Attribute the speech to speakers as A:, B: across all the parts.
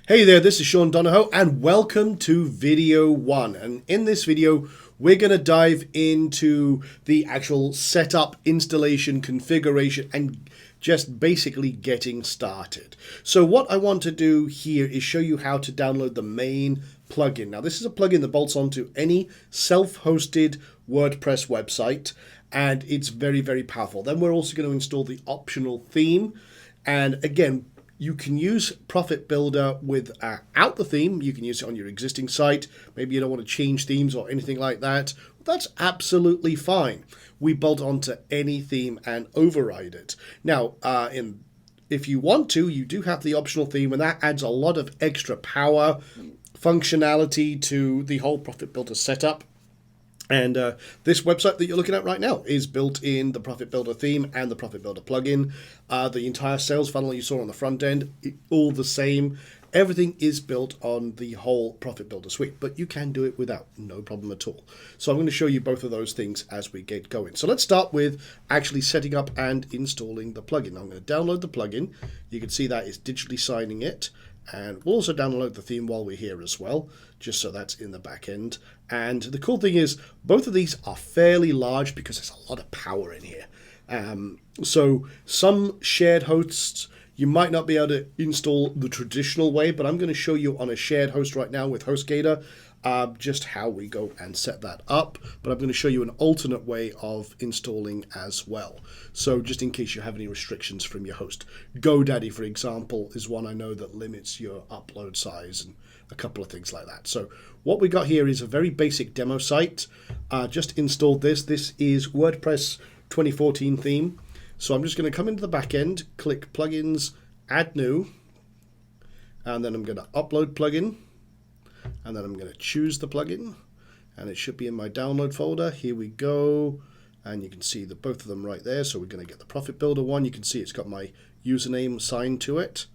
A: Hey there, this is Sean Donahoe and welcome to video 1. And in this video, we're going to dive into the actual setup, installation, configuration, and just basically getting started. So what I want to do here is show you how to download the main plugin. Now this is a plugin that bolts onto any self-hosted WordPress website, and it's very, very powerful. Then we're also going to install the optional theme. And again, you can use Profit Builder without the theme. You can use it on your existing site. Maybe you don't want to change themes or anything like that. That's absolutely fine. We bolt onto any theme and override it. Now, if you want to, you do have the optional theme, and that adds a lot of extra power, functionality to the whole Profit Builder setup. And this website that you're looking at right now is built in the Profit Builder theme and the Profit Builder plugin. The entire sales funnel you saw on the front end, all the same. Everything is built on the whole Profit Builder suite, but you can do it without, no problem at all. So I'm going to show you both of those things as we get going. So let's start with actually setting up and installing the plugin. I'm going to download the plugin. You can see that is digitally signing it. And we'll also download the theme while we're here as well, just so that's in the back end. And the cool thing is, both of these are fairly large because there's a lot of power in here. So some shared hosts, you might not be able to install the traditional way, but I'm going to show you on a shared host right now with HostGator just how we go and set that up. But I'm going to show you an alternate way of installing as well. So just in case you have any restrictions from your host. GoDaddy, for example, is one I know that limits your upload size and a couple of things like that. So what we got here is a very basic demo site. Just installed this. This is WordPress 2014 theme. So I'm just going to come into the back end, click Plugins, Add New, and then I'm going to upload plugin. And then I'm going to choose the plugin, and it should be in my download folder. Here we go, and you can see both of them right there. So we're going to get the Profit Builder one. You can see it's got my username signed to it,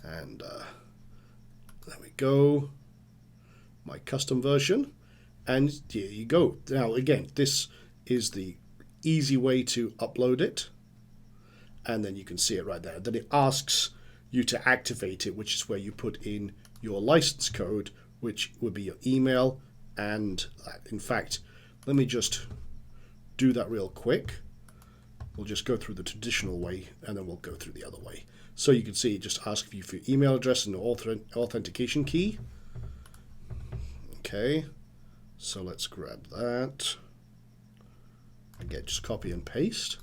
A: and there we go, my custom version, and here you go. Now again, this is the easy way to upload it, and then you can see it right there. Then it asks you to activate it, which is where you put in your license code, which would be your email and that. In fact, let me just do that real quick. We'll just go through the traditional way and then we'll go through the other way. So you can see it just asks you for your email address and authentication key. Okay, so let's grab that. Again, just copy and paste.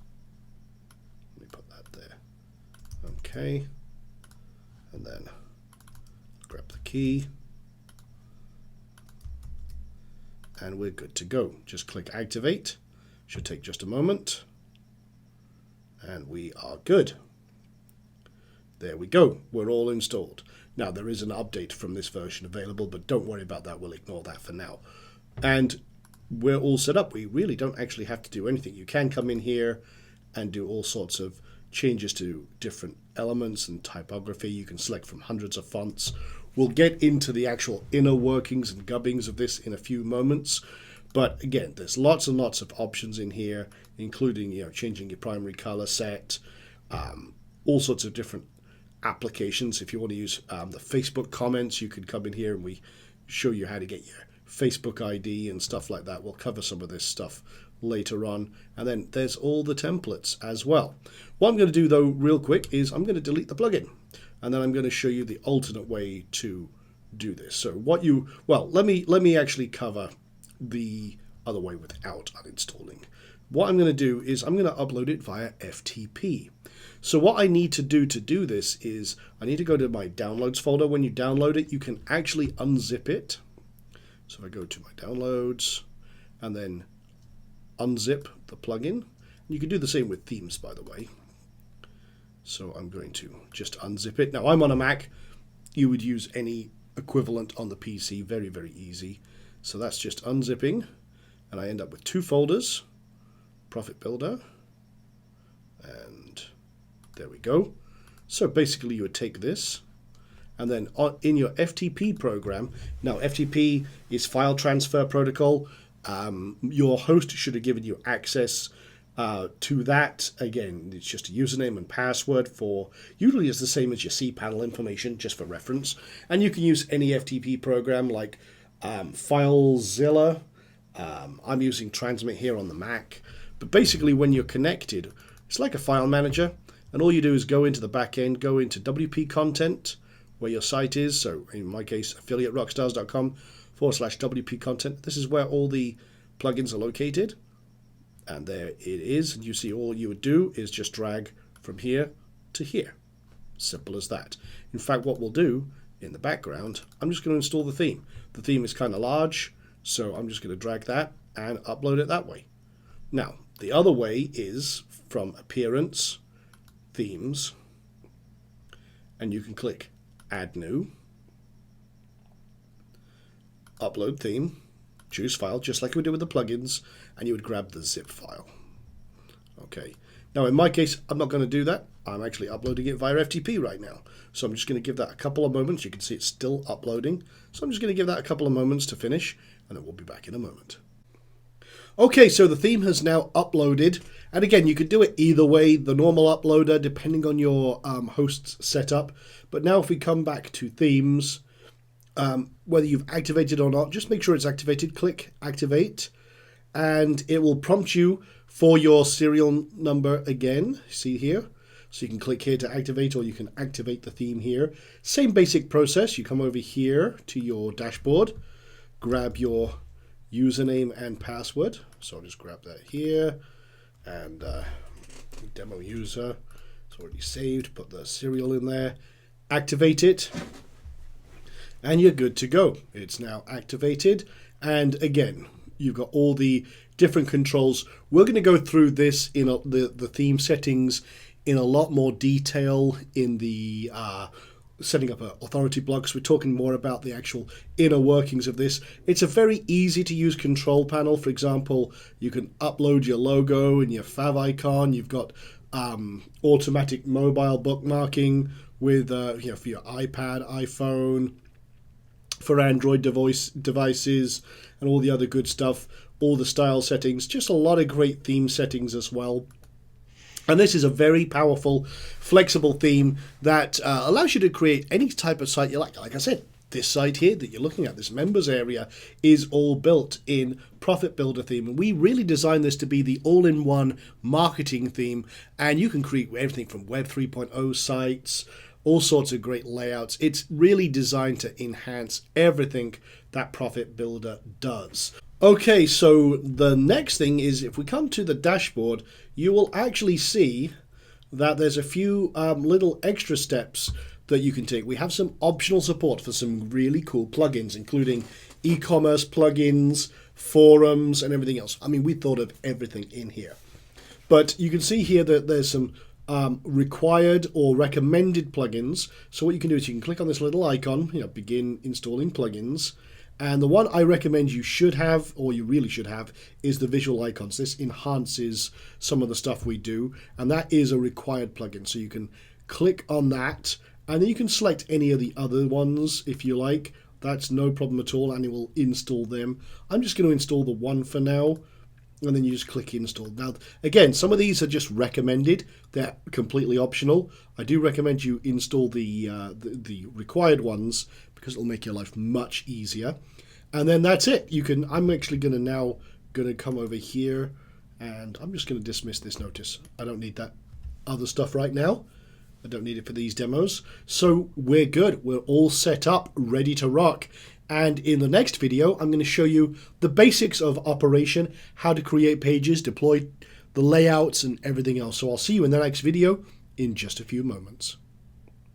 A: Let me put that there. Okay, and then grab the key, and we're good to go. Just click activate. Should take just a moment, and we are good. There we go. We're all installed. Now there is an update from this version available, but don't worry about that. We'll ignore that for now. And we're all set up. We really don't actually have to do anything. You can come in here and do all sorts of changes to different elements and typography. You can select from hundreds of fonts. We'll get into the actual inner workings and gubbings of this in a few moments. But again, there's lots and lots of options in here, including changing your primary color set, all sorts of different applications. If you want to use the Facebook comments, you can come in here and we show you how to get your Facebook ID and stuff like that. We'll cover some of this stuff later on. And then there's all the templates as well. What I'm going to do though real quick is I'm going to delete the plugin, and then I'm going to show you the alternate way to do this. So let me actually cover the other way without uninstalling. What I'm going to do is I'm going to upload it via FTP. So what I need to do this is I need to go to my downloads folder. When you download it, you can actually unzip it. So if I go to my downloads and then unzip the plugin. You can do the same with themes, by the way. So I'm going to just unzip it. Now I'm on a Mac. You would use any equivalent on the PC. Very, very easy. So that's just unzipping. And I end up with two folders. Profit Builder. And there we go. So basically you would take this, and then in your FTP program, now FTP is File Transfer Protocol. Your host should have given you access To that, again, it's just a username and password for, usually it's the same as your cPanel information, just for reference. And you can use any FTP program like FileZilla. I'm using Transmit here on the Mac. But basically when you're connected, it's like a file manager. And all you do is go into the back end, go into WP Content, where your site is. So in my case, affiliaterockstars.com/WP Content. This is where all the plugins are located. And there it is. And you see all you would do is just drag from here to here. Simple as that. In fact, what we'll do in the background, I'm just going to install the theme. The theme is kind of large, so I'm just going to drag that and upload it that way. Now, the other way is from Appearance, Themes, and you can click Add New, Upload Theme, choose File, just like we did with the plugins, and you would grab the zip file. Okay. Now, in my case, I'm not going to do that. I'm actually uploading it via FTP right now. So I'm just going to give that a couple of moments. You can see it's still uploading. So I'm just going to give that a couple of moments to finish, and then we'll be back in a moment. Okay, so the theme has now uploaded. And again, you could do it either way, the normal uploader, depending on your host's setup. But now if we come back to themes, whether you've activated or not, just make sure it's activated. Click Activate. And it will prompt you for your serial number again. See here? So you can click here to activate, or you can activate the theme here. Same basic process. You come over here to your dashboard, grab your username and password. So I'll just grab that here, and demo user. It's already saved. Put the serial in there. Activate it, and you're good to go. It's now activated, and again, you've got all the different controls. We're going to go through this in the theme settings in a lot more detail in the setting up authority blocks. We're talking more about the actual inner workings of this. It's a very easy to use control panel. For example, you can upload your logo and your fav icon. You've got automatic mobile bookmarking with for your iPad, iPhone, for Android devices, and all the other good stuff, all the style settings, just a lot of great theme settings as well. And this is a very powerful, flexible theme that allows you to create any type of site you like. Like I said, this site here that you're looking at, this members area, is all built in Profit Builder theme. And we really designed this to be the all-in-one marketing theme. And you can create everything from Web 3.0 sites, all sorts of great layouts. It's really designed to enhance everything that Profit Builder does. Okay, so the next thing is if we come to the dashboard, you will actually see that there's a few little extra steps that you can take. We have some optional support for some really cool plugins, including e-commerce plugins, forums, and everything else. I mean, we thought of everything in here. But you can see here that there's some required or recommended plugins. So what you can do is you can click on this little icon, begin installing plugins. And the one I recommend you should have, or you really should have, is the visual icons. This enhances some of the stuff we do, and that is a required plugin. So you can click on that, and then you can select any of the other ones if you like. That's no problem at all, and it will install them. I'm just going to install the one for now, and then you just click install. Now, again, some of these are just recommended. They're completely optional. I do recommend you install the required ones because it'll make your life much easier. And then that's it. I'm actually going to come over here, and I'm just going to dismiss this notice. I don't need that other stuff right now. I don't need it for these demos. So we're good. We're all set up, ready to rock. And in the next video, I'm going to show you the basics of operation, how to create pages, deploy the layouts, and everything else. So I'll see you in the next video in just a few moments.